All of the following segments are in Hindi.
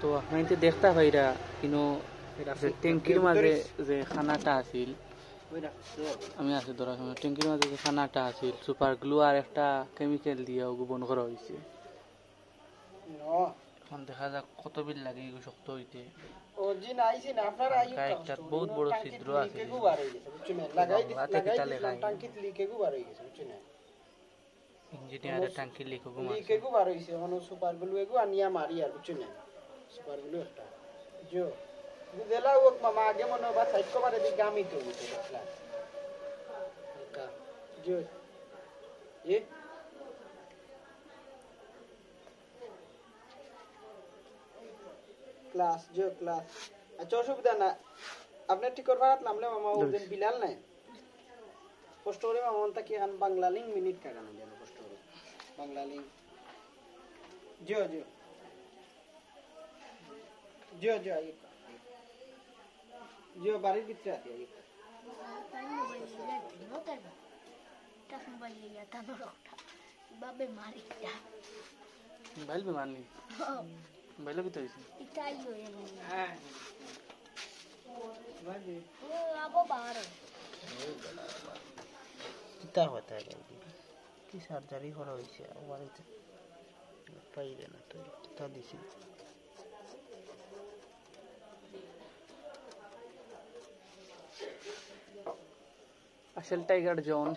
তো আপনার দেখতে পাইরা কিন্তু ট্যাঙ্কির মাঝে যে খানাটা আছিল আমি আছি ধরা ট্যাঙ্কির মাঝে যে খানাটা আছিল সুপার গ্লু আর একটা কেমিক্যাল দিয়ে গোপন করা হয়েছে। এখন দেখা যাক কত বিল লাগে শক্ত হইতে। বহুত বড় ছিদ্র আছে ইঞ্জিনিয়ারের ট্যাঙ্কি লিখেগু বার হইছে মানে সুপার গ্লু এগু আনিয়া মারি আর বুঝছ না সুপার গ্লু একটা जो दिला वो मामा आगे मनो बात साइड को बारे दी गामी तो देखला का जो ये क्लास जो क्लास अच्छा सुविधा ना आपने टिकट भारत नामले मामा वो दिन बिलाल नहीं पोस्टोरे मामा उनता कि अन बांग्ला लिंक मिनट का गाना देना पोस्टोरे बांग्ला लिंक जो जो जो जो आइए जो बारिश कितने आती है बाबे मारी बैल भी मारनी बैल भी तो इसी हाँ आपो बाहर कितना होता है कि सर्जरी करा हुई है वाले तो पाइले ना तो कितना दिसी असल टाइगर जोन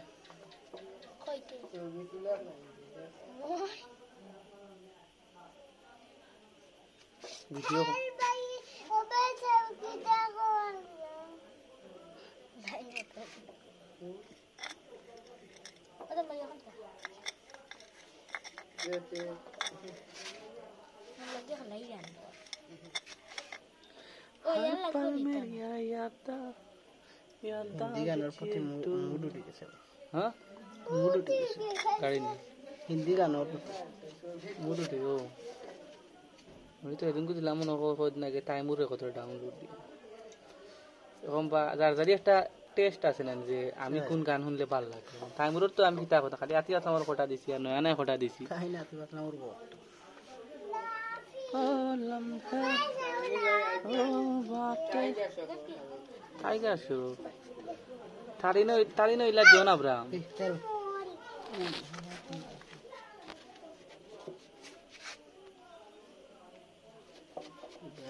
वीडियो हिंदी गानों प्रति मूड उठी गया हाँ मूड उठी गया गाड़ी नहीं हिंदी गानों प्रति मूड उठी गया मैं तो इधर कुछ लामों को खुद ना के टाइम उरे को थोड़ा डाउनलोड दिया हम बा ज़ारी एक टेस्ट आसे ना जे आमी कुन गान हुनले बाल लागे टाइम उरे तो आमी किताब होता खाली आती आती हमारे कोटा दिसी या नया नया कोटा दिसी कहीं ना आती बात ना उरे बहुत लम्हा ओ बातें टाइगर शो तारीनो इला जोन अब्राहम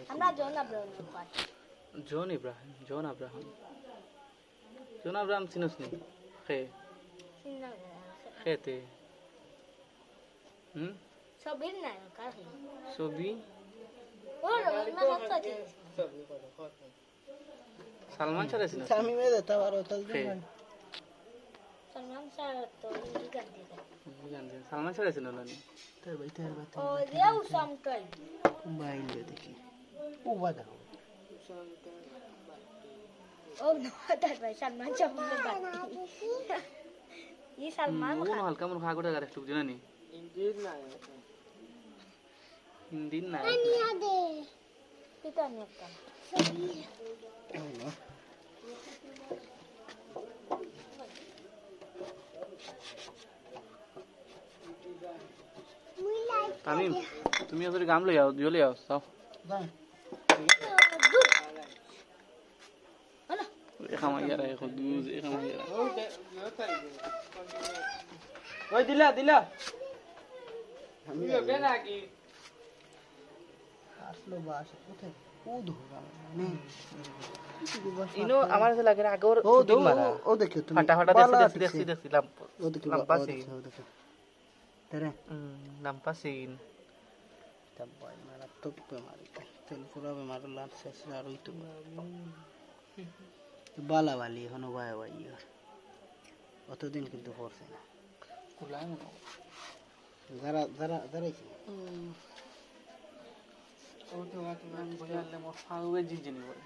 हमरा जोन अब्राहम सिनस नहीं खेते सोबी ना का सोबी सलमान शाह रेसिना सामी में देता वारो तल सलमान शाह तो हिंदी गाते सलमान शाह रेसिना ना तेरे भाई ओ ये उसम टॉय मोबाइल ले देखी ओ वादा ओ नो तेरे भाई सलमान शाह में बात ये सलमान खान वो हल्का मुर्गा को डरा रखते हो ना नहीं हिंदी ना नहीं आदे कितना नहीं आता तामीम तुम्ही असं काम लो याओ ले आओ साफ खामा यार है खुद खामा यार ओए दिला हम ये बेना की আসলো বাস কোথায় কূদ होगा नहीं इनो हमारे से लग रहा आगे और ओ देखियो तुम फटाफट देखी ओ देखियो लंपा सीन तेरे लंपा सीन तब भाई मारा तो पे मारी तेल पूरा पे मारो लात से सारो तो बाला वाली हनो भाई भाई यार অত দিন কিন্তু করছে না কুলাই মনে जरा ओ तो बात मैं बोले मोर फावे जी नहीं बोले